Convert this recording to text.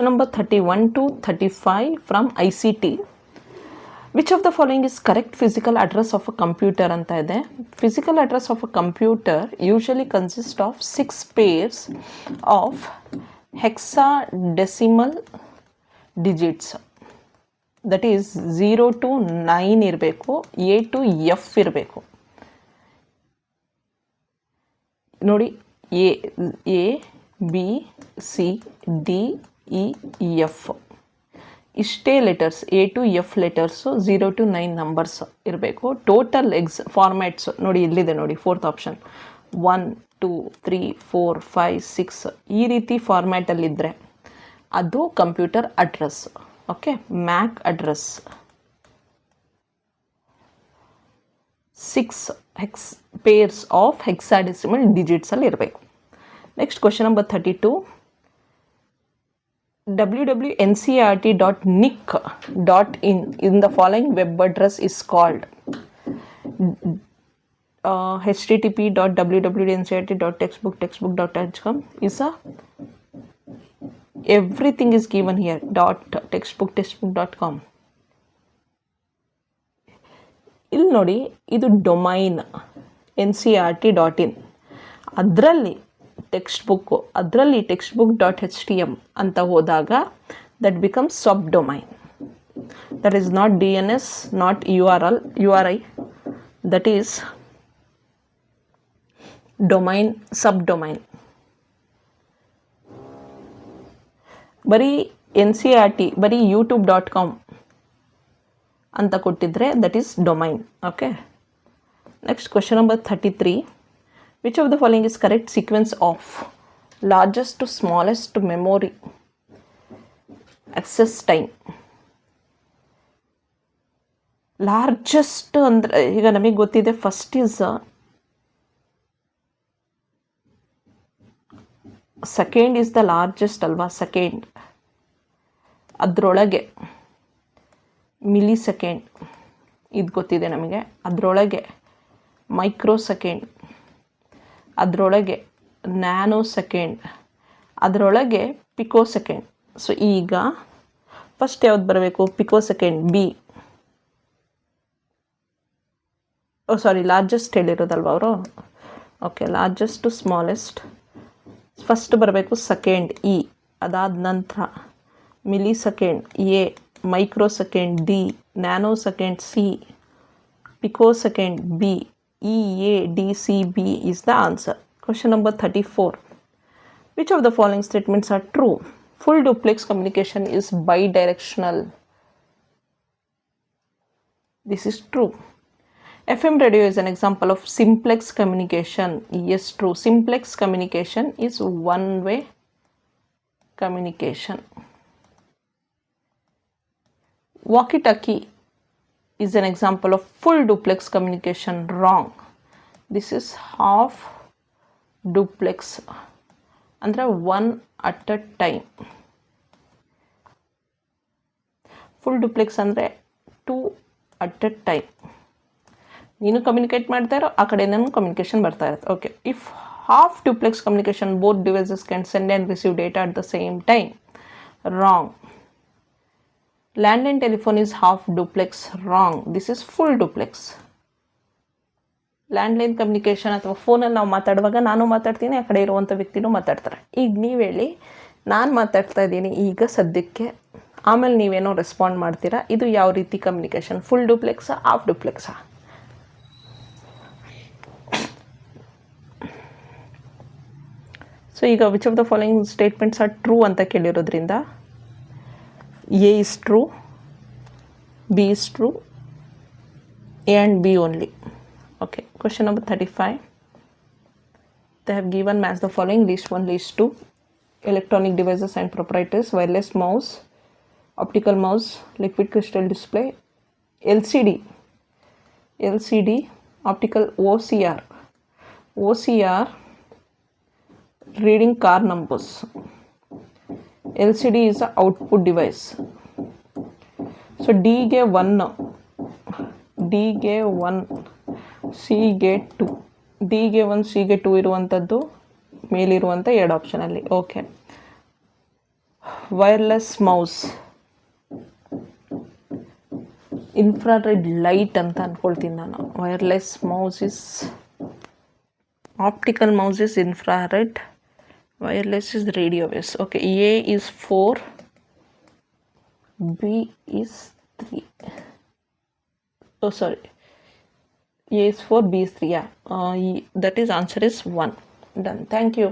Number 31 to 35 from ICT. Which of the following is correct physical address of a computer ಅಂತ ಇದೆ. Physical address of a computer usually consists of 6 pairs of hexadecimal digits. That is 0 to 9 ಇರಬೇಕು, A to F ಇರಬೇಕು. ನೋಡಿ A B C D E F ಇಷ್ಟೇ letters, A to F letters 0 to 9 numbers ಇರಬೇಕು. Total formats ನೋಡಿ ಇಲ್ಲಿದೆ ನೋಡಿ, 4th option 1 2 3 4 5 6 ಈ ರೀತಿ ಫಾರ್ಮ್ಯಾಟಲ್ಲಿದ್ದರೆ ಅದು computer address. Okay, Mac address 6 pairs of hexadecimal ಡಿಜಿಟ್ಸಲ್ಲಿ ಇರಬೇಕು. Next question number 32. www.ncert.nic.in in the following web address is called http://www.ncert.textbook.com is a everything is given here .textbook.com. ಇಲ್ಲಿ ನೋಡಿ, ಇದು ಡೊಮೈನ್ ncrt.in, ಅದರಲ್ಲಿ ಟೆಕ್ಸ್ಟ್ ಬುಕ್ಕು, ಅದರಲ್ಲಿ textbook.htm ಅಂತ ಹೋದಾಗ that becomes sub domain. That is not DNS, not URI, that is domain, sub domain. ಬರೀ NCERT, ಬರೀ youtube.com ಅಂತ ಕೊಟ್ಟಿದ್ರೆ that is domain. Okay, next question number 33. Which of the following is correct sequence of largest to smallest memory access time? Largest ಅಂದರೆ ಈಗ ನಮಗೆ ಗೊತ್ತಿದೆ, first is second is the largest ಅಲ್ವಾ, second. ಅದರೊಳಗೆ millisecond ಇದು ಗೊತ್ತಿದೆ ನಮಗೆ, ಅದರೊಳಗೆ ಮೈಕ್ರೋ ಸೆಕೆಂಡ್, ಅದರೊಳಗೆ ನ್ಯಾನೋ ಸೆಕೆಂಡ್, ಅದರೊಳಗೆ ಪಿಕೋ ಸೆಕೆಂಡ್. ಸೊ ಈಗ ಫಸ್ಟ್ ಯಾವ್ದು ಬರಬೇಕು? Picosecond B. Sorry, largest ಹೇಳಿರೋದಲ್ವ ಅವರು. Okay, largest to smallest first ಬರಬೇಕು, ಸೆಕೆಂಡ್ ಇ, ಅದಾದ ನಂತರ millisecond A, microsecond D, nanosecond C, picosecond B. EADCB is the answer. Question number 34. Which of the following statements are true? Full duplex communication is bidirectional. This is true. FM radio is an example of simplex communication. Yes, true. Simplex communication is one-way communication. Walkie-talkie is an example of full duplex communication. Wrong. This is half duplex, ಅಂದ್ರೆ one at a time. Full duplex ಅಂದರೆ 2 at a time. ನೀನು communicate ಮಾಡ್ತಾ ಇರೋ, ಆ ಕಡೆ ನಾನು communication ಬರ್ತಾ ಇರುತ್ತೆ. Okay, if half duplex communication both devices can send and receive data at the same time. Wrong. Landline telephone is half duplex. Wrong. This is full duplex. Landline communication ಅಥವಾ ಫೋನಲ್ಲಿ ನಾವು ಮಾತಾಡುವಾಗ ನಾನು ಮಾತಾಡ್ತೀನಿ, ಆ ಕಡೆ ಇರುವಂಥ ವ್ಯಕ್ತಿನೂ ಮಾತಾಡ್ತಾರೆ. ಈಗ ನೀವು ಹೇಳಿ, ನಾನು ಮಾತಾಡ್ತಾ ಇದ್ದೀನಿ ಈಗ ಸದ್ಯಕ್ಕೆ, ಆಮೇಲೆ ನೀವೇನೋ ರೆಸ್ಪಾಂಡ್ ಮಾಡ್ತೀರಾ. ಇದು ಯಾವ ರೀತಿ ಕಮ್ಯುನಿಕೇಷನ್? ಫುಲ್ ಡುಪ್ಲೆಕ್ಸಾ, ಹಾಫ್ ಡುಪ್ಲೆಕ್ಸಾ? ಸೊ ಈಗ which of the following statements are true ಅಂತ ಕೇಳಿರೋದ್ರಿಂದ A is true, B is true, A and B only. Okay, question number 35. They have given match the following, list 1, list 2. Electronic devices and proprietors: wireless mouse, optical mouse, liquid crystal display, LCD, optical OCR, reading car numbers. LCD is the output device. So D ಗೆ 1, D ಗೆ 1, C ಗೆ 2, D ಗೆ 1, C ಗೆ 2 ಇರುವಂಥದ್ದು ಮೇಲಿರುವಂಥ 2 ಆಪ್ಷನಲ್ಲಿ. Okay, wireless mouse, infrared light ಅಂತ ಅಂದ್ಕೊಳ್ತೀನಿ ನಾನು. Wireless mouse is optical mouse is infrared, wireless is radio waves. Okay, A is 4, B is 3. Oh sorry, A is 4, B is 3. Yeah, that is answer is 1. Done. Thank you.